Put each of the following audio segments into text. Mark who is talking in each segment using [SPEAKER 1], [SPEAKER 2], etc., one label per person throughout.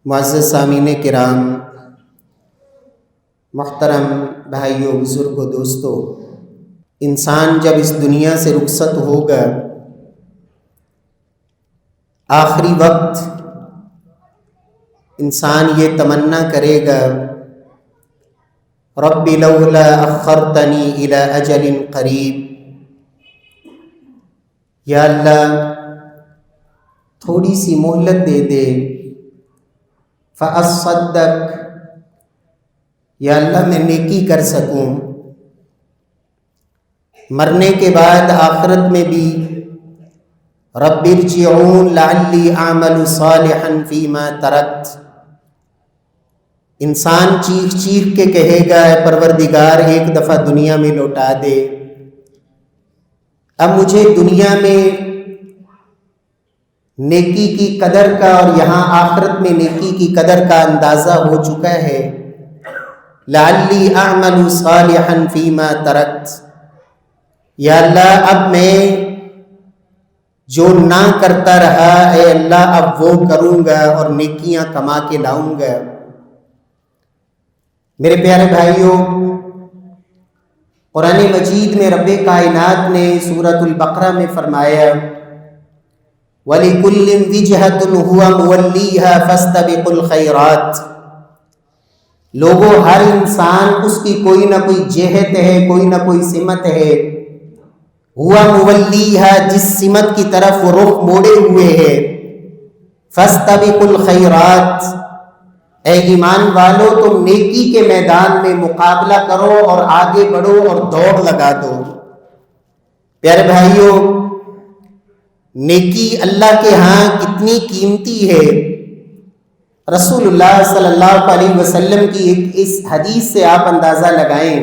[SPEAKER 1] معزز سامعین کرام، محترم بھائیوں، بزرگوں، دوستوں، انسان جب اس دنیا سے رخصت ہوگا، آخری وقت انسان یہ تمنا کرے گا، رب لولا اخرتنی الی اجل قریب، یا اللہ تھوڑی سی مہلت دے دے، فاصدق، یا اللہ میں نیکی کر سکوں، مرنے کے بعد آخرت میں بھی رب ارجعون لعلی اعمل صالحا فیما ترکت، انسان چیخ چیخ کے کہے گا، اے پروردگار ایک دفعہ دنیا میں لوٹا دے، اب مجھے دنیا میں نیکی کی قدر کا اور یہاں آخرت میں نیکی کی قدر کا اندازہ ہو چکا ہے، لعلی اعمل صالحا فیما ترکت، یا اللہ اب میں جو نہ کرتا رہا، اے اللہ اب وہ کروں گا اور نیکیاں کما کے لاؤں گا۔ میرے پیارے بھائیوں، قرآن مجید میں رب کائنات نے سورۃ البقرہ میں فرمایا، وَلِكُلٍّ وِجْهَةٌ هُوَ مُوَلِّيهَا فَاسْتَبِقُوا الْخَيْرَاتِ، لوگوں ہر انسان اس کی کوئی نہ کوئی جہت ہے، کوئی نہ کوئی سمت ہے، ہوا مُوَلِّيهَا، جس سمت کی طرف وہ رخ موڑے ہوئے ہے، فَاسْتَبِقُوا الْخَيْرَاتِ، اے ایمان والو تم نیکی کے میدان میں مقابلہ کرو اور آگے بڑھو اور دوڑ لگا دو۔ پیارے بھائیوں، نیکی اللہ کے ہاں کتنی قیمتی ہے، رسول اللہ صلی اللہ علیہ وسلم کی ایک اس حدیث سے آپ اندازہ لگائیں۔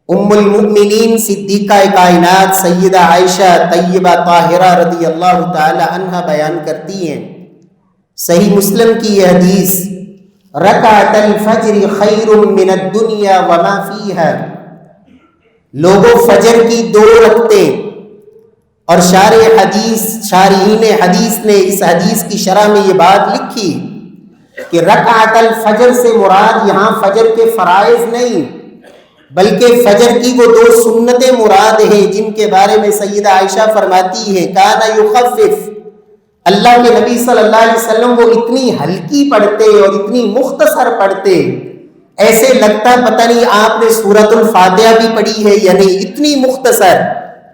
[SPEAKER 1] ام المؤمنین صدیقہ کائنات سیدہ عائشہ طیبہ طاہرہ رضی اللہ تعالی عنہ بیان کرتی ہیں، صحیح مسلم کی یہ حدیث، رکعت الفجر خیر من الدنیا وما فیہا، لوگوں فجر کی 2 رکعتیں، اور شارحین حدیث نے اس حدیث کی شرح میں یہ بات لکھی کہ رکعت الفجر سے مراد یہاں فجر کے فرائض نہیں بلکہ فجر کی وہ 2 سنتیں مراد ہیں، جن کے بارے میں سیدہ عائشہ فرماتی ہیں، کانا یخفف، اللہ کے نبی صلی اللہ علیہ وسلم وہ اتنی ہلکی پڑھتے اور اتنی مختصر پڑھتے، ایسے لگتا پتہ نہیں آپ نے سورۃ الفاتحہ بھی پڑھی ہے یا نہیں، اتنی مختصر۔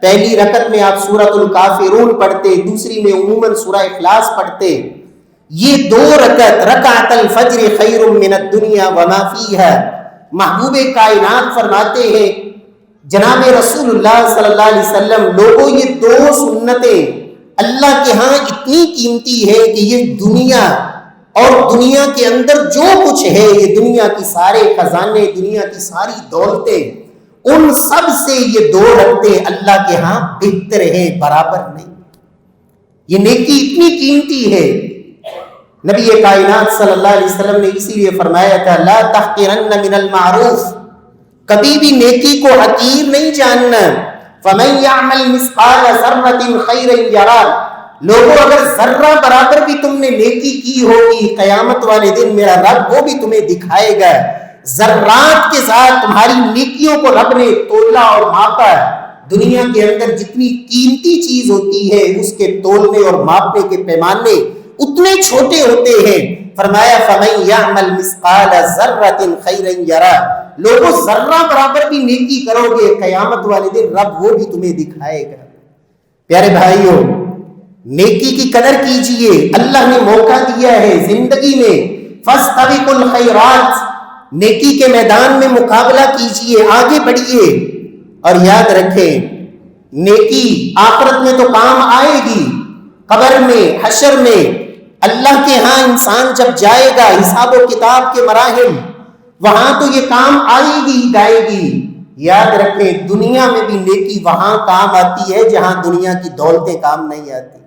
[SPEAKER 1] پہلی رکعت میں آپ سورۃ الکافرون پڑھتے، دوسری میں عموماً سورہ اخلاص پڑھتے۔ یہ 2 رکعت، رکعت الفجر خیر من الدنیا وما فیہا، محبوب کائنات فرماتے ہیں جناب رسول اللہ صلی اللہ علیہ وسلم، لوگوں یہ 2 سنتیں اللہ کے ہاں اتنی قیمتی ہے کہ یہ دنیا اور دنیا کے اندر جو کچھ ہے، یہ دنیا کی سارے خزانے، دنیا کی ساری دولتیں، ان سب سے یہ 2 رکعتیں اللہ کے ہاں بہتر ہیں، برابر نہیں۔ یہ نیکی اتنی قیمتی ہے، نبی کائنات صلی اللہ علیہ وسلم نے اسی لیے فرمایا تھا، لا تحقرن من المعروف، کبھی بھی نیکی کو حقیر نہیں جاننا، فمن يعمل مثقال ذرة خيرا يره، لوگوں اگر ذرہ برابر بھی تم نے نیکی کی ہوگی، قیامت والے دن میرا رب وہ بھی تمہیں دکھائے گا، ذرات کے ساتھ تمہاری نیکیوں کو رب نے تولا اور ماپا۔ دنیا کے اندر جتنی قیمتی چیز ہوتی ہے اس کے تولنے اور ماپنے کے پیمانے اتنے چھوٹے ہوتے ہیں، فرمایا فَمَن يَعْمَلْ مِثْقَالَ ذَرَّةٍ خَيْرًا يَرَهُ، لوگوں ذرہ برابر بھی نیکی کرو گے، قیامت والے دن رب وہ بھی تمہیں دکھائے گا۔ پیارے بھائیوں، نیکی کی قدر کیجئے، اللہ نے موقع دیا ہے زندگی میں، فَاسْتَبِقُوا الْخَيْرَاتِ، نیکی کے میدان میں مقابلہ کیجئے، آگے بڑھیے، اور یاد رکھیں نیکی آخرت میں تو کام آئے گی، قبر میں، حشر میں، اللہ کے ہاں انسان جب جائے گا حساب و کتاب کے مراحل، وہاں تو یہ کام آئے گی ہی جائے گی۔ یاد رکھیں دنیا میں بھی نیکی وہاں کام آتی ہے جہاں دنیا کی دولتیں کام نہیں آتی،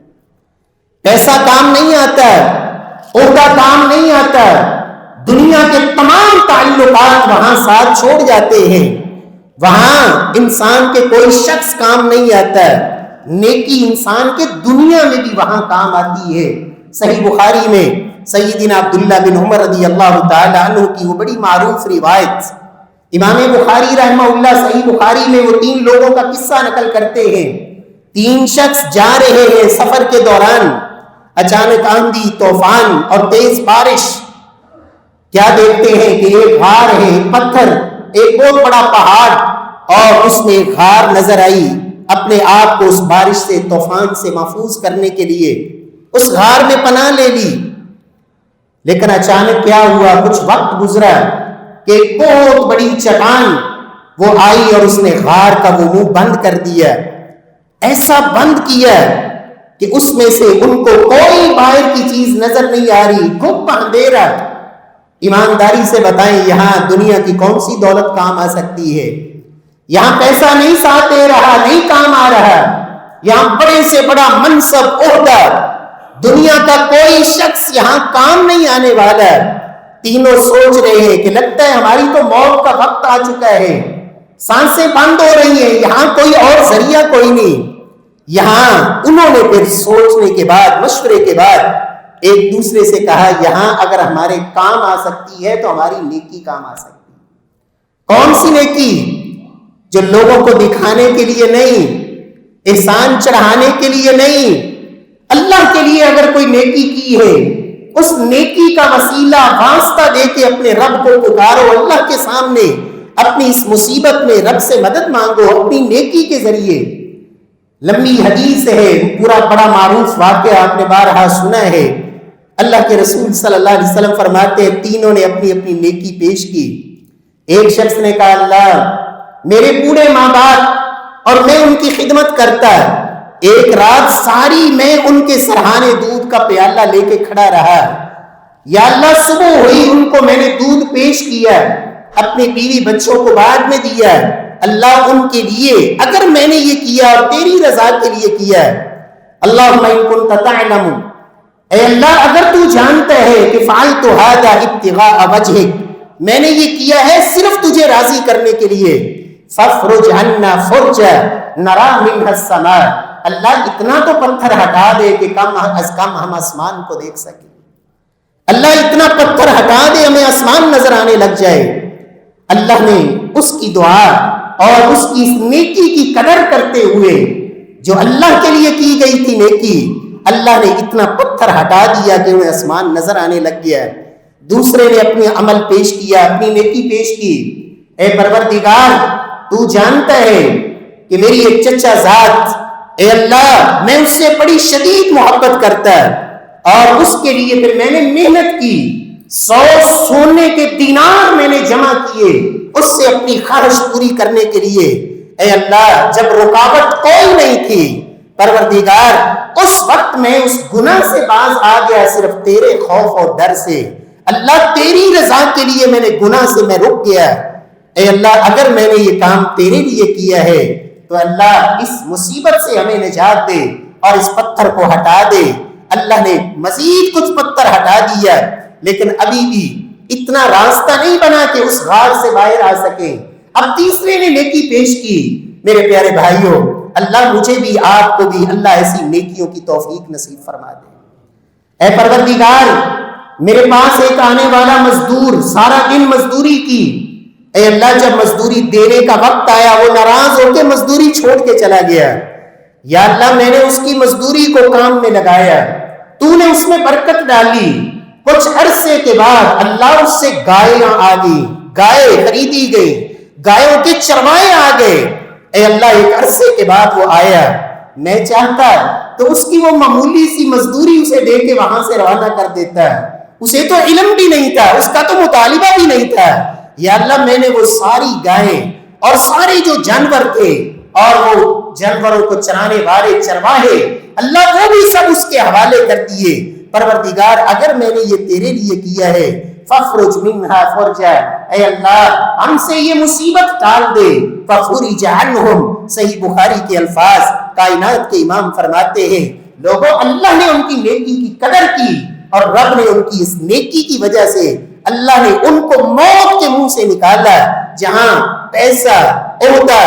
[SPEAKER 1] پیسہ کام نہیں آتا، عہدہ کام نہیں آتا، دنیا کے تمام تعلقات وہاں ساتھ چھوڑ جاتے ہیں، وہاں انسان کے کوئی شخص کام نہیں آتا، نیکی انسان کے دنیا میں بھی وہاں کام آتی ہے۔ صحیح بخاری میں سیدنا عبداللہ بن عمر رضی اللہ تعالی عنہ کی وہ بڑی معروف روایت، امام بخاری رحمہ اللہ صحیح بخاری میں وہ 3 لوگوں کا قصہ نقل کرتے ہیں۔ 3 شخص جا رہے ہیں سفر کے دوران، اچانک آندھی طوفان اور تیز بارش، کیا دیکھتے ہیں کہ ایک غار ہے، ایک پتھر، ایک بہت بڑا پہاڑ، اور اس میں ایک غار نظر آئی۔ اپنے آپ کو اس بارش سے طوفان سے محفوظ کرنے کے لیے اس غار میں پناہ لے لی، لیکن اچانک کیا ہوا، کچھ وقت گزرا کہ ایک بہت بڑی چٹان وہ آئی اور اس نے غار کا وہ منہ بند کر دیا، ایسا بند کیا کہ اس میں سے ان کو کوئی باہر کی چیز نظر نہیں آ رہی، گھپ اندھیرا۔ ایمانداری سے بتائیں یہاں دنیا کی کون سی دولت کام آ سکتی ہے؟ یہاں پیسہ نہیں ساتھ دے رہا، نہیں کام آ رہا، یہاں بڑے سے بڑا منصب، عہدہ، دنیا کا کوئی شخص یہاں کام نہیں آنے والا۔ تینوں سوچ رہے ہیں کہ لگتا ہے ہماری تو موت کا وقت آ چکا ہے، سانسیں بند ہو رہی ہیں، یہاں کوئی اور ذریعہ کوئی نہیں۔ یہاں انہوں نے پھر سوچنے کے بعد، مشورے کے بعد ایک دوسرے سے کہا یہاں اگر ہمارے کام آ سکتی ہے تو ہماری نیکی کام آ سکتی ہے۔ کون سی نیکی؟ جو لوگوں کو دکھانے کے لیے نہیں، احسان چڑھانے کے لیے نہیں، اللہ کے لیے اگر کوئی نیکی کی ہے، اس نیکی کا وسیلہ واسطہ دے کے اپنے رب کو پکارو، اللہ کے سامنے اپنی اس مصیبت میں رب سے مدد مانگو اپنی نیکی کے ذریعے۔ لمبی حدیث ہے، پورا بڑا معروف واقعہ آپ نے بارہا سنا ہے۔ اللہ کے رسول صلی اللہ علیہ وسلم فرماتے ہیں تینوں نے اپنی اپنی نیکی پیش کی۔ ایک شخص نے کہا اللہ میرے بوڑھے ماں باپ اور میں ان کی خدمت کرتا، ایک رات ساری میں ان کے سرہانے دودھ کا پیالہ لے کے کھڑا رہا، یا اللہ صبح ہوئی ان کو میں نے دودھ پیش کیا، اپنی بیوی بچوں کو بعد میں دیا، اللہ ان کے لیے اگر میں نے یہ کیا اور تیری رضا کے لیے کیا، اللہم ان کنت تعلم، اے اللہ اگر تو جانتا ہے کہ فعلت ھذا ابتغاء وجہک، میں نے یہ کیا ہے صرف تجھے راضی کرنے کے لیے، فافرج عنا فرجا نرى منها السماء، اللہ اتنا تو پتھر ہٹا دے کہ کم از کم ہم آسمان کو دیکھ سکیں، اللہ اتنا پتھر ہٹا دے ہمیں آسمان نظر آنے لگ جائے۔ اللہ نے اس کی دعا اور اس کی نیکی کی قدر کرتے ہوئے جو اللہ کے لیے کی گئی تھی نیکی، اللہ نے اتنا پتھر ہٹا دیا کہ انہیں آسمان نظر آنے لگ گیا۔ دوسرے نے اپنے عمل پیش کیا، اپنی نیکی پیش کی، اے پروردگار تو جانتا ہے کہ میری ایک چچا ذات، اے اللہ میں اس سے بڑی شدید محبت کرتا اور اس کے لیے پھر میں نے محنت کی، 100 سونے کے دینار میں نے جمع کیے اس سے اپنی خواہش پوری کرنے کے لیے، اے اللہ جب رکاوٹ کوئی نہیں تھی پروردگار اس وقت میں اس گناہ سے باز آ گیا صرف تیرے خوف اور ڈر سے، اللہ تیری رضا کے لیے میں نے گناہ سے میں رک گیا، اے اللہ اگر میں نے یہ کام تیرے لیے کیا ہے تو اللہ اس مصیبت سے ہمیں نجات دے اور اس پتھر کو ہٹا دے۔ اللہ نے مزید کچھ پتھر ہٹا دیا لیکن ابھی بھی اتنا راستہ نہیں بنا کہ اس غار سے باہر آ سکے۔ اب تیسرے نے نیکی پیش کی۔ میرے پیارے بھائیوں اللہ مجھے بھی آپ کو بھی اللہ ایسی نیکیوں کی توفیق نصیب فرما دے۔ اے پروردگار میرے پاس ایک آنے والا مزدور سارا دن مزدوری کی، اے اللہ جب مزدوری دینے کا وقت آیا وہ ناراض ہو کے مزدوری چھوڑ کے چلا گیا، یا اللہ میں نے اس کی مزدوری کو کام میں لگایا، تو نے اس میں برکت ڈالی، کچھ عرصے کے بعد اللہ اس سے گائیاں آ گئی، گائے خریدی گئی، گایوں کے چروائے آ گئے، اے اللہ ایک عرصے کے بعد وہ آیا، میں چاہتا تو اس کی وہ معمولی سی مزدوری اسے دے کے وہاں سے روانہ کر دیتا، اسے تو علم بھی نہیں تھا، اس کا تو مطالبہ بھی نہیں تھا، یا اللہ میں نے وہ ساری گائیں اور سارے جو جانور تھے اور وہ جانوروں کو چرانے والے چرواہے اللہ وہ بھی سب اس کے حوالے کر دیے۔ پروردگار اگر میں نے یہ تیرے لیے کیا ہے فَافْرُجْ مِنْهَا فَرْجًا، اے اللہ ہم سے یہ مصیبت ٹال دے، فَفُرِجَ عَنْهُمْ، صحیح بخاری کے الفاظ، کائنات کے امام فرماتے ہیں لوگوں اللہ نے ان کی نیکی کی قدر کی اور رب نے ان کی اس نیکی کی وجہ سے اللہ نے ان کو موت کے منہ سے نکالا، جہاں پیسہ، عہدہ،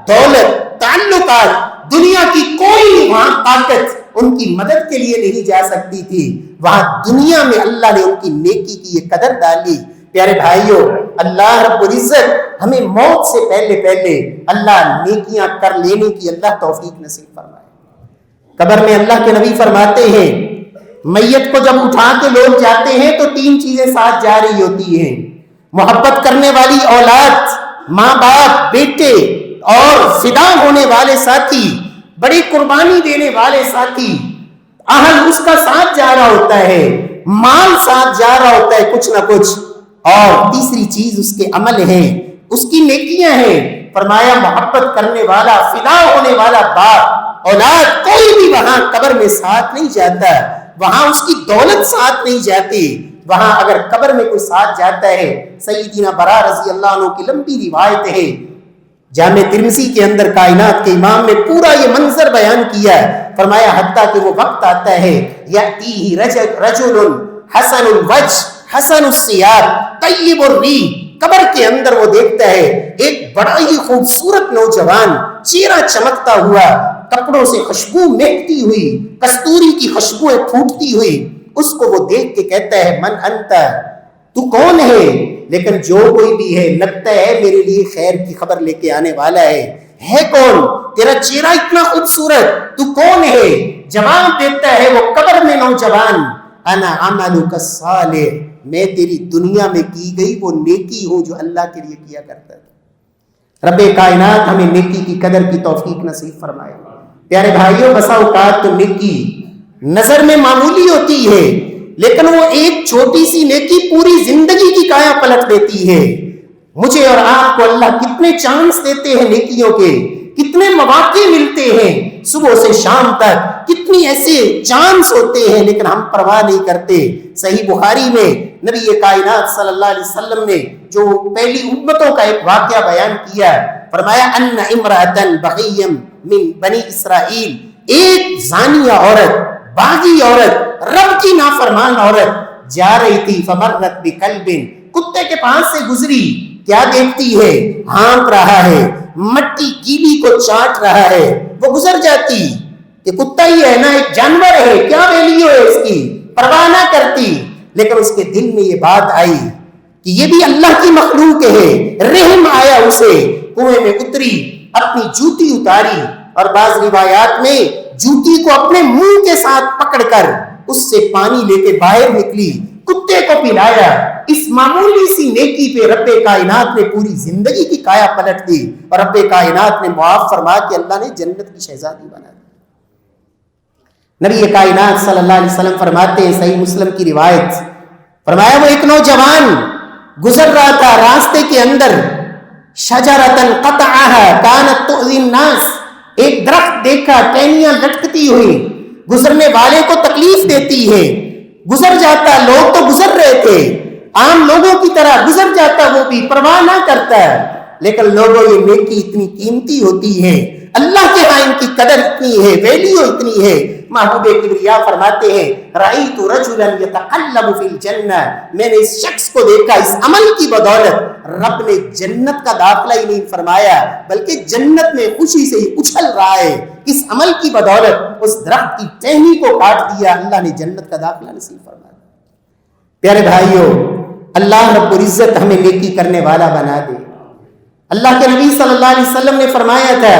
[SPEAKER 1] دولت، تعلقات، دنیا کی کوئی وہاں طاقت ان کی مدد کے لیے نہیں جا سکتی تھی، وہاں دنیا میں اللہ نے ان کی نیکی کی یہ قدر ڈالی۔ پیارے بھائیوں، اللہ رب العزت ہمیں موت سے پہلے اللہ نیکیاں کر لینے کی اللہ توفیق نصیب فرمائے۔ قبر میں اللہ کے نبی فرماتے ہیں میت کو جب اٹھا کے لوگ جاتے ہیں تو 3 چیزیں ساتھ جا رہی ہوتی ہیں، محبت کرنے والی اولاد، ماں باپ، بیٹے، اور فدا ہونے والے ساتھی، بڑی قربانی دینے والے ساتھی، اہل اس کا ساتھ جا رہا ہوتا ہے، مال ساتھ جا رہا ہوتا ہے کچھ نہ کچھ، اور تیسری چیز اس کے عمل ہیں، اس کی نیکیاں ہیں۔ فرمایا محبت کرنے والا، فدا ہونے والا باپ، اولاد، کوئی بھی وہاں قبر میں ساتھ نہیں جاتا، وہاں اس کی دولت ساتھ نہیں جاتی۔ وہاں اگر قبر میں کوئی ساتھ جاتا ہے، سیدنا برا رضی اللہ عنہ کی لمبی روایت ہے، جامع ترمذی کے اندر کائنات کے امام نے پورا یہ منظر بیان کیا ہے۔ فرمایا حتیٰ کہ وہ وقت آتا ہے یأتیہ رجل حسن الوجہ حسن الثیاب طیب الریح، قبر کے اندر وہ دیکھتا ہے ایک بڑا ہی خوبصورت نوجوان، چہرہ چمکتا ہوا، کپڑوں سے خوشبو مہکتی ہوئی، کستوری کی خوشبویں پھوٹتی ہوئی، اس کو وہ دیکھ کے کہتا ہے من انت، تو کون ہے؟ لیکن جو کوئی بھی ہے لگتا ہے میرے لیے خیر کی خبر لے کے آنے والا ہے کون؟ تیرا چہرہ اتنا خوبصورت، تو کون ہے؟ جواب دیتا ہے وہ قبر میں نوجوان، انا عملک الصالح، میں تیری دنیا میں کی گئی وہ نیکی ہوں جو اللہ کے لیے کیا کرتا ہے۔ رب کائنات ہمیں نیکی کی قدر کی توفیق نصیب فرمائے۔ پیارے بھائیوں، بسا اوقات تو نیکی نظر میں معمولی ہوتی ہے، لیکن وہ ایک چھوٹی سی نیکی پوری زندگی کی کایا پلٹ دیتی ہے۔ مجھے اور آپ کو اللہ کتنے چانس دیتے ہیں نیکیوں کے، کتنے مواقع ملتے ہیں صبح سے شام تک، کتنی ایسے چانس ہوتے ہیں، لیکن ہم پرواہ نہیں کرتے۔ صحیح بخاری میں نبی کائنات صلی اللہ علیہ وسلم نے جو پہلی امتوں کا ایک واقعہ بیان کیا، فرمایا ان امرأۃ بغی من بنی اسرائیل، ایک زانیہ عورت، باغی عورت، رب کی نافرمان عورت جا رہی تھی، فمرت بکلب، کتے کے پاس سے گزری، کیا دیکھتی ہے؟ ہانپ رہا ہے، مٹی گیلی کو چاٹ رہا ہے، وہ گزر جاتی کہ کتا ہی ہے نا، ایک جانور ہے، کیا ویلیو ہے اس کی، پرواہ نہ کرتی۔ لیکن اس کے دل میں یہ بات آئی کہ یہ بھی اللہ کی مخلوق ہے، رحم آیا اسے، کنویں میں اتری، اپنی جوتی اتاری، اور بعض روایات میں جوتی کو اپنے منہ کے ساتھ پکڑ کر اس سے پانی لے کے باہر نکلی، کتے کو پلایا۔ اس معمولی سی نیکی پہ رب کائنات نے پوری زندگی کی کایا پلٹ دی، اور رب کائنات نے معاف فرما کے اللہ نے جنت کی شہزادی بنا دی۔ نبی کائنات صلی اللہ علیہ وسلم فرماتے ہیں، صحیح مسلم کی روایت، فرمایا وہ ایک نوجوان گزر رہا تھا راستے کے اندر، شجرۃ قطعها كانت تؤذي الناس، ایک درخت دیکھا، ٹہنیاں لٹکتی ہوئی، گزرنے والے کو تکلیف دیتی ہے، گزر جاتا، لوگ تو گزر رہے تھے، عام لوگوں کی طرح گزر جاتا، وہ بھی پرواہ نہ کرتا، لیکن لوگوں یہ نیکی اتنی قیمتی ہوتی ہے، اللہ کے ہاں ان کی قدر اتنی ہے، ویلیو اتنی ہے۔ محبوب کبریا فرماتے ہیں رأیت رجلا یتقلب فی الجنہ، میں نے اس شخص کو دیکھا، اس عمل کی بدولت رب نے جنت کا داخلہ ہی نہیں فرمایا، بلکہ جنت میں خوشی سے ہی اچھل رہا ہے، اس عمل کی بدولت اس درخت کی ٹہنی کو کاٹ دیا، اللہ نے جنت کا داخلہ نصیب فرمایا۔ پیارے بھائیوں، اللہ رب العزت ہمیں نیکی کرنے والا بنا دے۔ اللہ کے نبی صلی اللہ علیہ وسلم نے فرمایا تھا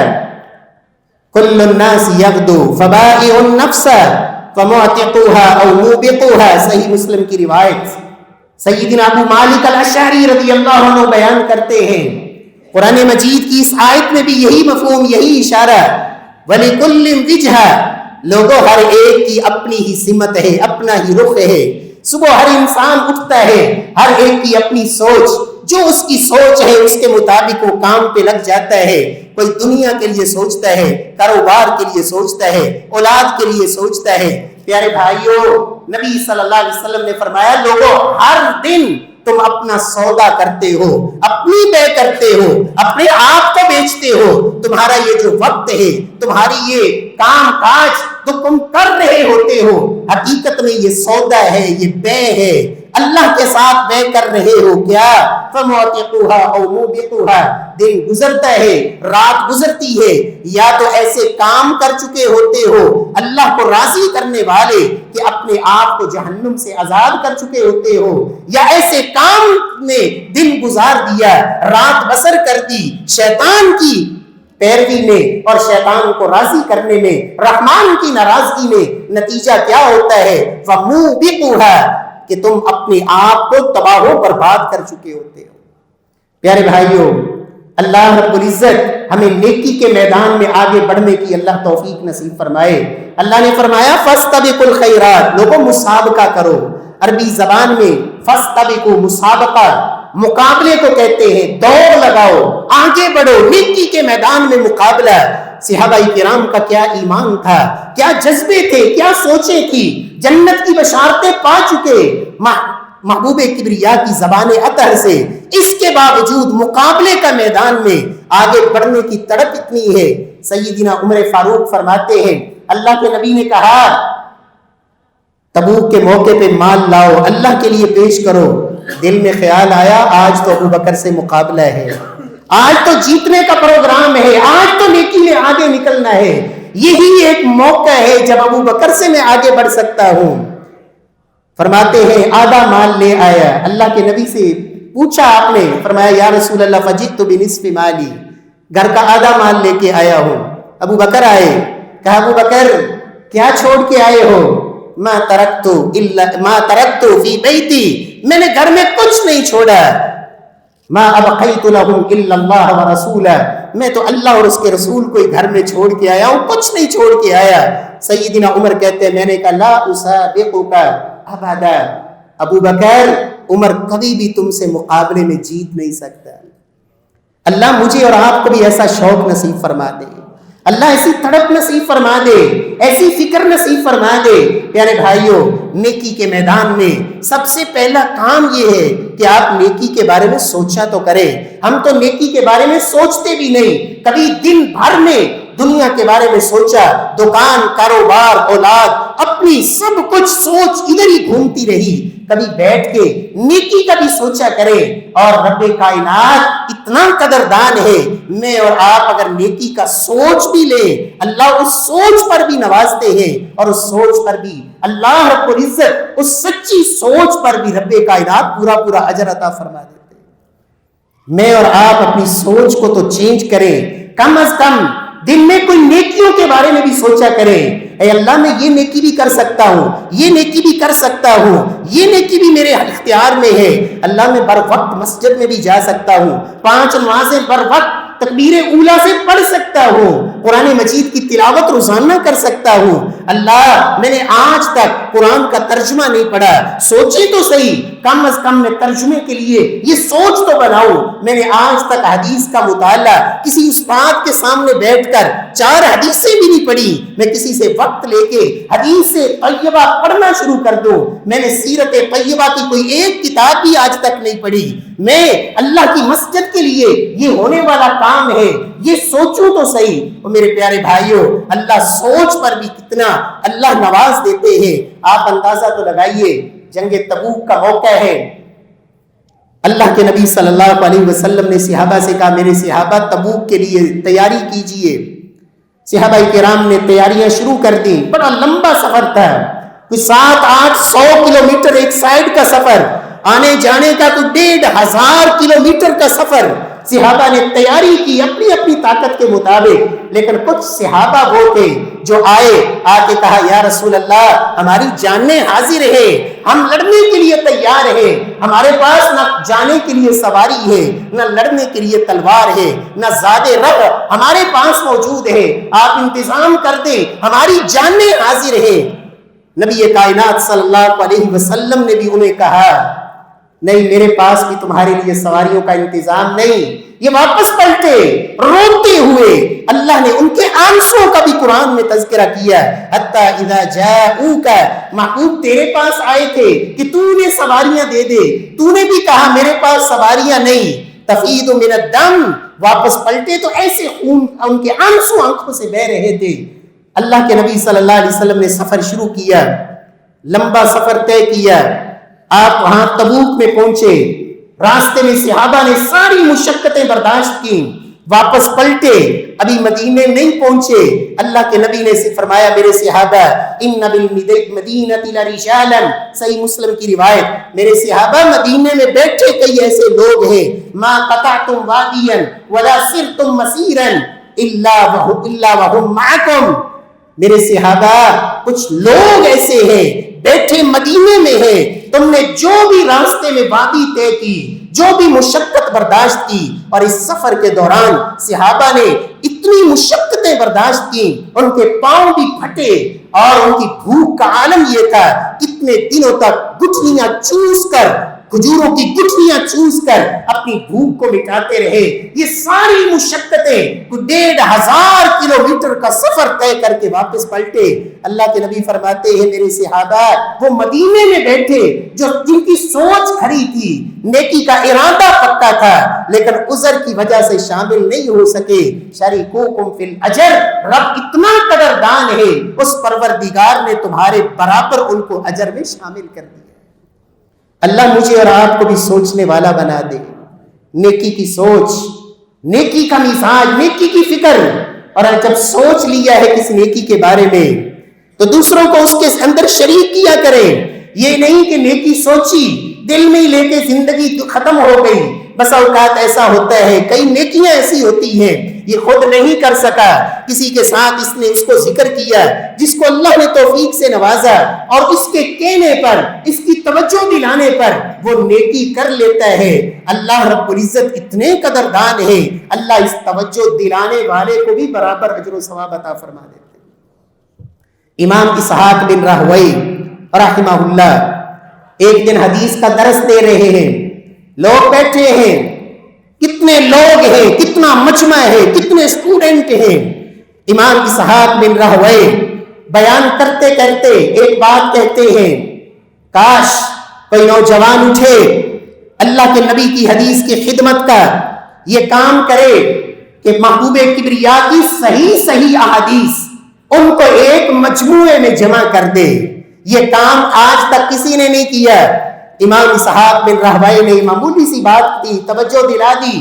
[SPEAKER 1] کل الناس یغدو فبائع النفس فمعتقوها او موبقوها، صحیح مسلم کی روایت۔ سیدنا ابو مالک الاشعری رضی اللہ عنہ بیان کرتے ہیں، قرآن مجید کی اس آیت میں بھی یہی مفہوم، یہی اشارہ، وَلِكُلٍّ وِجْهَةٌ، لوگوں ہر ایک کی اپنی ہی سمت ہے، اپنا ہی رخ ہے۔ صبح ہر انسان اٹھتا ہے، ہر ایک کی اپنی سوچ، جو اس کی سوچ ہے اس کے مطابق وہ کام پہ لگ جاتا ہے۔ کوئی دنیا کے لیے سوچتا ہے، کاروبار کے لیے سوچتا ہے، اولاد کے لیے سوچتا ہے۔ پیارے بھائیوں، نبی صلی اللہ علیہ وسلم نے فرمایا لوگوں ہر دن تم اپنا سودا کرتے ہو، اپنی بے کرتے ہو، اپنے آپ کو بیچتے ہو، تمہارا یہ جو وقت ہے، تمہاری یہ کام کاج تو تم کر رہے ہوتے ہو، حقیقت میں یہ سودا ہے، یہ بے ہے۔ اللہ کے ساتھ بے کر رہے ہو کیا؟ فَمُوَتِقُوهَا أَوْ مُوبِقُوهَا، دن گزرتا ہے، رات گزرتی ہے، یا تو ایسے کام کر چکے ہوتے ہو اللہ کو راضی کرنے والے کہ اپنے آپ کو جہنم سے آزاد کر چکے ہوتے ہو، یا ایسے کام نے دن گزار دیا، رات بسر کر دی شیطان کی پیروی میں اور شیطان کو راضی کرنے میں، رحمان کی ناراضگی میں، نتیجہ کیا ہوتا ہے؟ فَمُوبِقُوهَا، کہ تم اپنے آپ کو تباہ و برباد کر چکے ہوتے ہو۔ پیارے بھائیوں، اللہ رب العزت ہمیں نیکی کے میدان میں آگے بڑھنے کی اللہ توفیق نصیب فرمائے۔ اللہ نے فرمایا فَاسْتَبِقُوا الْخَيْرَاتِ، لوگوں مصابقہ کرو۔ عربی زبان میں فَاسْتَبِقُوا مصابقہ مقابلے کو کہتے ہیں، دوڑ لگاؤ، آگے بڑھو، نیکی کے میدان میں مقابلہ۔ صحابہ کرام کا کیا ایمان تھا، کیا جذبے تھے، کیا سوچیں تھی، جنت کی بشارتیں پا چکے محبوب کبریا کی زبان عطر سے، اس کے باوجود مقابلے کا میدان میں آگے بڑھنے کی تڑپ اتنی ہے۔ سیدنا عمر فاروق فرماتے ہیں اللہ کے نبی نے کہا تبوک کے موقع پہ مال لاؤ، اللہ کے لیے پیش کرو، دل میں خیال آیا آج تو ابو بکر سے مقابلہ ہے، آج تو جیتنے کا پروگرام ہے، آج تو نیکی میں آگے نکلنا ہے، یہی ایک موقع ہے جب ابو بکر سے میں آگے بڑھ سکتا ہوں۔ فرماتے ہیں آدھا مال لے آیا، اللہ کے نبی سے پوچھا آپ نے، فرمایا یا رسول اللہ فجئت بنصف مالی، گھر کا آدھا مال لے کے آیا ہوں۔ ابو بکر آئے، کہا ابو بکر کیا چھوڑ کے آئے ہو؟ ما ترکت فی بیتی، میں نے گھر میں کچھ نہیں چھوڑا، ما ابقیت لہم الا اللہ ورسولہ، میں تو اللہ اور اس کے رسول کو گھر میں چھوڑ کے آیا ہوں، کچھ نہیں چھوڑ کے آیا۔ سیدنا عمر کہتے ہیں میں نے کہا لا اسابقک ابدا، ابو بکر عمر کبھی بھی تم سے مقابلے میں جیت نہیں سکتا۔ اللہ مجھے اور آپ کو بھی ایسا شوق نصیب فرما دے، اللہ ایسی تڑپ نصیب فرما دے، ایسی فکر نصیب فرما دے۔ پیارے بھائیوں، نیکی کے میدان میں سب سے پہلا کام یہ ہے کہ آپ نیکی کے بارے میں سوچا تو کریں۔ ہم تو نیکی کے بارے میں سوچتے بھی نہیں، کبھی دن بھر میں دنیا کے بارے میں سوچا، دکان، کاروبار، اولاد، اپنی سب کچھ سوچ ادھر ہی گھومتی رہی، کبھی بیٹھ کے نیکی کا بھی سوچا کرے۔ اور رب کائنات اتنا قدردان ہے، میں اور آپ اگر نیکی کا سوچ بھی لیں، اللہ اس سوچ پر بھی نوازتے ہیں، اور اس سوچ پر بھی اللہ رب العزت اس سچی سوچ پر بھی رب کائنات پورا پورا اجر عطا فرما دیتے ہیں۔ میں اور آپ اپنی سوچ کو تو چینج کریں، کم از کم دن میں کوئی نیکیوں کے بارے میں بھی سوچا کریں، اے اللہ میں یہ نیکی بھی کر سکتا ہوں، یہ نیکی بھی کر سکتا ہوں، یہ نیکی بھی میرے اختیار میں ہے، اللہ میں بر وقت مسجد میں بھی جا سکتا ہوں، 5 نمازیں بر وقت تکبیر اولیٰ سے پڑھ سکتا ہوں، قرآن مجید کی تلاوت روزانہ کر سکتا ہوں۔ اللہ میں نے آج تک قرآن کا ترجمہ نہیں پڑھا، سوچے تو صحیح، کم از کم میں ترجمے کے لیے یہ سوچ تو بناؤں۔ میں نے آج تک حدیث کا مطالعہ کسی استاد کے سامنے بیٹھ کر 4 حدیثیں بھی نہیں پڑھی، میں کسی سے وقت لے کے حدیث طیبہ پڑھنا شروع کر دوں۔ میں نے سیرت طیبہ کی کوئی ایک کتاب بھی آج تک نہیں پڑھی۔ میں اللہ کی مسجد کے لیے یہ ہونے والا کام ہے، یہ سوچوں تو صحیح۔ اور میرے پیارے بھائیوں، اللہ سوچ پر بھی کتنا اللہ نواز دیتے ہیں۔ آپ اندازہ تو لگائیے، جنگ تبوک کا موقع ہے، اللہ کے نبی صلی اللہ علیہ وسلم نے صحابہ سے کہا میرے صحابہ تبوک کے لیے تیاری کیجئے۔ صحابہ کرام نے تیاریاں شروع کر دی، بڑا لمبا سفر تھا، کوئی 700-800 کلومیٹر ایک سائیڈ کا سفر، آنے جانے کا کوئی 1500 کلومیٹر کا سفر۔ صحابہ نے تیاری کی اپنی اپنی طاقت کے مطابق، لیکن کچھ صحابہ وہ تھے جو آئے، آ کے کہا یا رسول اللہ ہماری جانیں حاضر ہے، ہم لڑنے کے لیے تیار ہیں، ہمارے پاس نہ جانے کے لیے سواری ہے، نہ لڑنے کے لیے تلوار ہے، نہ زاد رب ہمارے پاس موجود ہے، آپ انتظام کر دیں، ہماری جانیں حاضر ہے۔ نبی کائنات صلی اللہ علیہ وسلم نے بھی انہیں کہا نہیں میرے پاس بھی تمہارے لیے سواریوں کا انتظام نہیں۔ یہ واپس پلٹے روتے ہوئے، اللہ نے ان کے آنسوں کا بھی قرآن میں تذکرہ کیا، حتیٰ اذا جاؤک، محبوب تیرے پاس آئے تھے کہ تو نے سواریاں دے دے، تو نے بھی کہا میرے پاس سواریاں نہیں، تفید من الدم، واپس پلٹے تو ایسے خون ان کے آنسو آنکھوں سے بہ رہے تھے۔ اللہ کے نبی صلی اللہ علیہ وسلم نے سفر شروع کیا، لمبا سفر طے کیا، آپ وہاں تبوک میں پہنچے، راستے میں صحابہ نے ساری مشقتیں برداشت کی، واپس پلٹے، ابھی مدینے نہیں پہنچے، اللہ کے نبی نے فرمایا میرے صحابہ ان بالمدینۃ لرجالا، صحیح مسلم کی روایت، میرے صحابہ مدینے میں بیٹھے کئی ایسے لوگ ہیں ما قطعتم وادیا ولا سرتم مسیرا الا وهم معکم، میرے صحابہ کچھ لوگ ایسے ہیں بیٹھے مدینے میں ہیں، تم نے جو بھی راستے میں وادی طے کی، جو بھی مشقت برداشت کی، اور اس سفر کے دوران صحابہ نے اتنی مشقتیں برداشت کی، ان کے پاؤں بھی پھٹے اور ان کی بھوک کا عالم یہ تھا کتنے دنوں تک گٹھلیاں چوس کر، کھجوروں کی گٹھلیاں چوس کر اپنی بھوک کو مٹاتے رہے۔ یہ ساری مشقتیں 1500 کلومیٹر کا سفر طے کر کے واپس پلٹے۔ اللہ کے نبی فرماتے ہیں میرے صحابہ وہ مدینے میں بیٹھے جو جن کی سوچ کھری تھی، نیکی کا ارادہ پکا تھا، لیکن عذر کی وجہ سے شامل نہیں ہو سکے، شریکوکم فی الاجر، رب اتنا قدردان ہے اس پروردگار نے تمہارے برابر ان کو اجر میں شامل کر دیا۔ اللہ مجھے اور آپ کو بھی سوچنے والا بنا دے، نیکی کی سوچ، نیکی کا مزاج، نیکی کی فکر، اور جب سوچ لیا ہے کس نیکی کے بارے میں تو دوسروں کو اس کے اندر شریک کیا کریں۔ یہ نہیں کہ نیکی سوچی دل میں ہی لے کے زندگی ختم ہو گئی۔ بس اوقات ایسا ہوتا ہے، کئی نیکیاں ایسی ہوتی ہیں یہ خود نہیں کر سکا، کسی کے ساتھ اس نے اس کو ذکر کیا، جس کو اللہ نے توفیق سے نوازا، اور اس کے کہنے پر، اس کی توجہ دلانے پر وہ نیکی کر لیتا ہے۔ اللہ رب العزت اتنے قدردان ہے، اللہ اس توجہ دلانے والے کو بھی برابر اجر و ثواب عطا فرما دیتے ہیں۔ امام اسحاق بن راہوئی رحمہ اللہ ایک دن حدیث کا درس دے رہے ہیں، لوگ بیٹھے ہیں، کتنے لوگ ہیں، کتنا مجمع ہے، کتنے اسٹوڈنٹ ہیں۔ امام اسحاق بن راہوئی بیان کرتے کرتے ایک بات کہتے ہیں، کاش کوئی نوجوان اٹھے اللہ کے نبی کی حدیث کی خدمت کا یہ کام کرے کہ محبوب کبریا کی صحیح احادیث ان کو ایک مجموعے میں جمع کر دے۔ یہ کام آج تک کسی نے نہیں کیا۔ امام اسحاق بن راہوئی نے معمولی سی بات کی، توجہ دلا دی،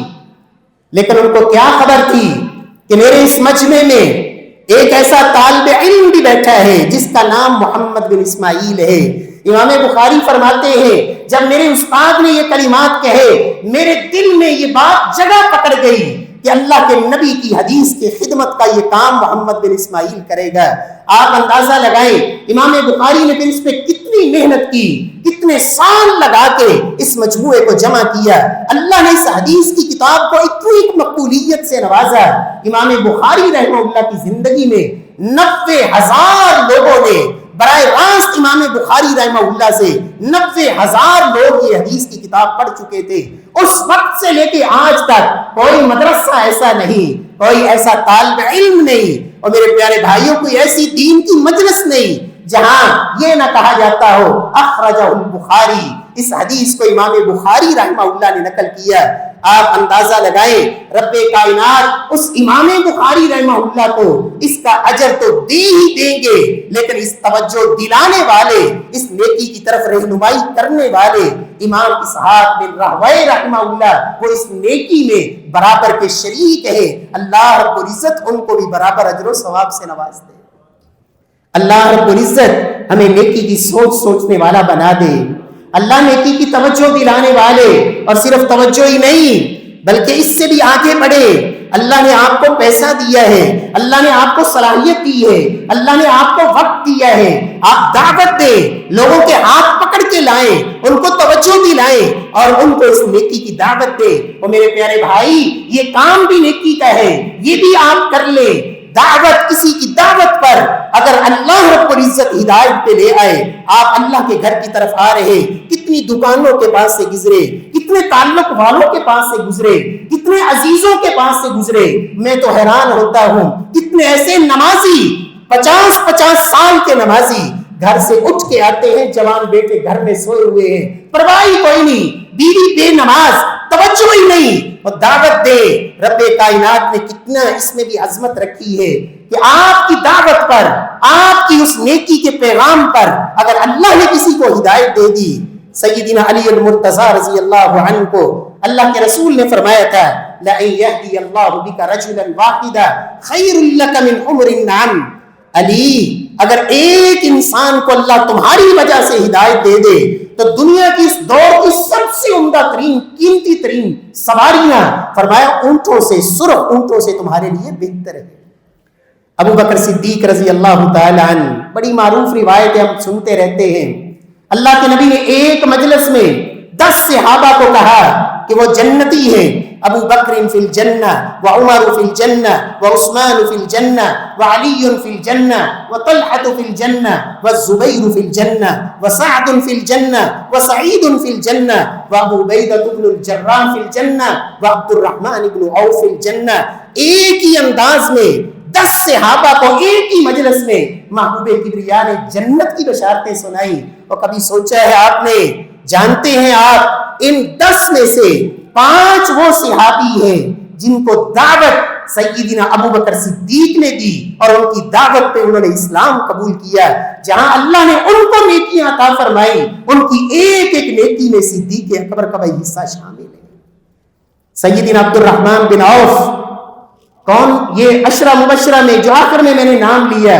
[SPEAKER 1] لیکن ان کو کیا خبر تھی کہ میرے اس مجمع میں ایک ایسا طالب علم بھی بیٹھا ہے جس کا نام محمد بن اسماعیل ہے۔ امام بخاری فرماتے ہیں جب میرے استاد نے یہ کلمات کہے میرے دل میں یہ بات جگہ پکڑ گئی کہ اللہ کے نبی کی حدیث کی خدمت کا یہ کام محمد بن اسماعیل کرے گا۔ آپ اندازہ لگائیں امام بخاری نے پھر اس پہ کتنی محنت کی، کتنے سال لگا کے اس مجموعے کو جمع کیا۔ اللہ نے اس حدیث کی کتاب کو اتنی مقبولیت سے نوازا، امام بخاری رحمہ اللہ کی زندگی میں 90,000 لوگوں نے براہ راست امام بخاری رحمہ اللہ سے 90,000 لوگ یہ حدیث کی کتاب پڑھ چکے تھے۔ اس وقت سے لے کے آج تک کوئی مدرسہ ایسا نہیں، کوئی ایسا طالب علم نہیں، اور میرے پیارے بھائیوں کوئی ایسی دین کی مجلس نہیں جہاں یہ نہ کہا جاتا ہو اخرجہ البخاری، اس حدیث کو امام بخاری رحمہ اللہ نے نقل کیا۔ آپ اندازہ لگائیں رب کائنات اس امام بخاری رحمہ اللہ کو اس کا اجر تو دے ہی دیں گے، لیکن اس توجہ دلانے والے، اس نیکی کی طرف رہنمائی کرنے والے امام اسحاق بن راہوئی رحمہ اللہ وہ اس نیکی میں برابر کے شریک ہے۔ اللہ رب العزت ان کو بھی برابر اجر و ثواب سے نواز دے۔ اللہ رب العزت ہمیں نیکی کی سوچ سوچنے والا بنا دے۔ اللہ نیکی کی توجہ دلانے والے، اور صرف توجہ ہی نہیں بلکہ اس سے بھی آگے بڑھے۔ اللہ نے آپ کو پیسہ دیا ہے، اللہ نے آپ کو صلاحیت دی ہے، اللہ نے آپ کو وقت دیا ہے، آپ دعوت دیں، لوگوں کے ہاتھ پکڑ کے لائیں، ان کو توجہ دلائیں اور ان کو اس نیکی کی دعوت دیں۔ اور میرے پیارے بھائی یہ کام بھی نیکی کا ہے، یہ بھی آپ کر لیں۔ دعوت، کسی کی دعوت پر اگر اللہ رب العزت ہدایت پہ لے آئے، آپ اللہ کے گھر کی طرف آ رہے، کتنی دکانوں کے پاس سے گزرے، کتنے تعلق والوں کے پاس سے گزرے، کتنے عزیزوں کے پاس سے گزرے، میں تو حیران ہوتا ہوں کتنے ایسے نمازی 50 سال کے نمازی گھر سے اٹھ کے آتے ہیں، جوان بیٹے گھر میں سوئے ہوئے ہیں، پرواہ کوئی نہیں، بیوی بے نماز، توجہ ہی نہیں، اور دعوت دے۔ رب کائنات نے کتنا اس میں بھی عظمت رکھی ہے کہ آپ کی دعوت پر، آپ کی اس نیکی کے پیغام پر اگر اللہ نے کسی کو ہدایت دے دی، سیدنا علی المرتضی رضی اللہ عنہ کو اللہ کے رسول نے فرمایا تھا لَأَن يَهْدِيَ اللَّهُ بِكَ رَجُلًا وَاحِدًا خَيْرٌ لَكَ مِنْ حُمُرِ النَّعَمِ۔ علی اگر ایک انسان کو اللہ تمہاری وجہ سے ہدایت دے دے تو دنیا کی اس دور کی سب سے عمدہ ترین قیمتی ترین سواریاں فرمایا اونٹوں سے، سرخ اونٹوں سے تمہارے لیے بہتر ہے۔ ابو بکر صدیق رضی اللہ تعالی عنہ، بڑی معروف روایتیں ہم سنتے رہتے ہیں، اللہ کے نبی نے ایک مجلس میں 10 صحابہ کو کہا کہ وہ جنتی ہیں، ابو بکر فی الجنہ وعمر فی الجنہ وعثمان فی الجنہ وعلی فی الجنہ وطلحۃ فی الجنہ والزبیر فی الجنہ وسعد فی الجنہ وسعید فی الجنہ وابو عبیدہ بن الجراح فی الجنہ وعبد الرحمن بن عوف فی الجنہ۔ ایک ہی انداز میں 10 صحابہ کو ایک ہی مجلس میں محبوب کبریا نے جنت کی بشارتیں سنائی۔ اور کبھی سوچا ہے آپ نے، جانتے ہیں آپ ان 10 میں سے 5 وہ صحابی ہیں جن کو دعوت سیدنا ابو بکر صدیق نے دی اور ان کی دعوت پہ انہوں نے اسلام قبول کیا، جہاں اللہ نے ان کو نیکیاں عطا فرمائی، ان کی ایک ایک نیکی میں صدیق اکبر کا بھائی حصہ شامل ہے۔ سیدنا عبد الرحمن بن عوف، کون؟ یہ عشرہ مبشرہ میں جو آخر میں نے نام لیا،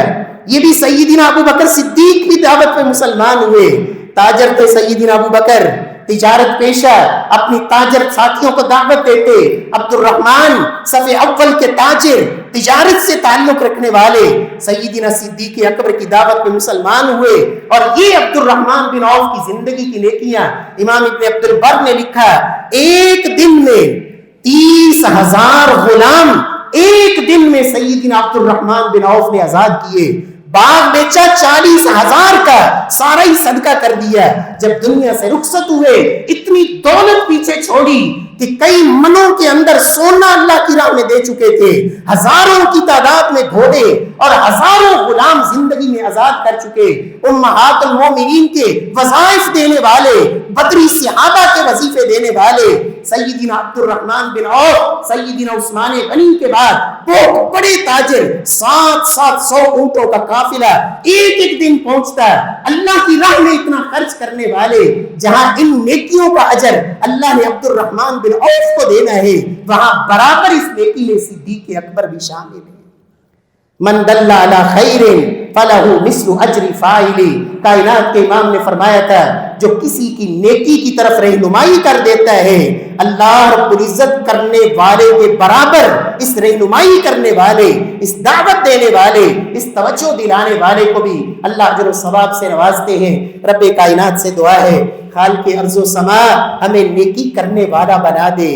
[SPEAKER 1] یہ بھی سیدنا ابو بکر صدیق بھی دعوت پہ مسلمان ہوئے۔ تاجر تھے سیدنا ابو بکر، تجارت پیشہ، اپنی تاجر ساتھیوں کو دعوت دیتے۔ عبد الرحمن صف اول کے تاجر، تجارت سے تعلق رکھنے والے، سیدنا صدیق اکبر کی دعوت پہ مسلمان ہوئے۔ اور یہ عبد الرحمن بن عوف کی زندگی کی نیکیاں امام ابن عبد البر نے لکھا، ایک دن میں 30,000 غلام ایک دن میں سیدنا عبد الرحمن بن عوف نے آزاد کیے۔ باغ بیچا 40,000 کا، سارا ہی صدقہ کر دیا۔ جب دنیا سے رخصت ہوئے اتنی دولت پیچھے چھوڑی کہ کئی منوں کے اندر سونا اللہ کی راہ میں دے چکے تھے، ہزاروں کی تعداد میں گھوڑے اور ہزاروں غلام زندگی میں آزاد کر چکے، امہات المومنین کے وظائف دینے والے، بدری صحابہ کے وظیفے دینے والے سیدنا عبد الرحمن بن عوف، سیدنا عثمان غنی کے بعد بہت بڑے تاجر، 700 اونٹوں کا قافلہ ایک ایک دن پہنچتا، اللہ کی راہ میں اتنا خرچ کرنے والے، جہاں ان نیکیوں کا اجر اللہ نے عبد الرحمن بن عوف کو دینا ہے، وہاں برابر اس نیکی میں صدیق اکبر بھی شامل ہے۔ من دل علی خیر فلہ مثل اجر فاعل، کائنات کے امام نے فرمایا تھا جو کسی کی نیکی کی طرف رہنمائی کر دیتا ہے، اللہ رب العزت کرنے والے کے برابر اس رہنمائی کرنے والے، اس دعوت دینے والے، اس توجہ دلانے والے کو بھی اللہ اجر و ثواب سے نوازتے ہیں۔ رب کائنات سے دعا ہے خالق ارض و سما ہمیں نیکی کرنے والا بنا دے،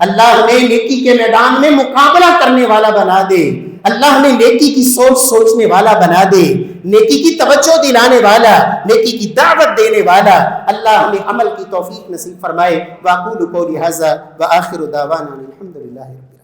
[SPEAKER 1] اللہ ہمیں نیکی کے میدان میں مقابلہ کرنے والا بنا دے، اللہ ہمیں نیکی کی سوچ سوچنے والا بنا دے، نیکی کی توجہ دلانے والا، نیکی کی دعوت دینے والا، اللہ ہمیں عمل کی توفیق نصیب فرمائے۔ وَأَقُولُ قَوْلِي هَذَا وَآخِرُ دَعْوَانَا الْحَمْدُ لِلَّهِ رَبِّ العالمین۔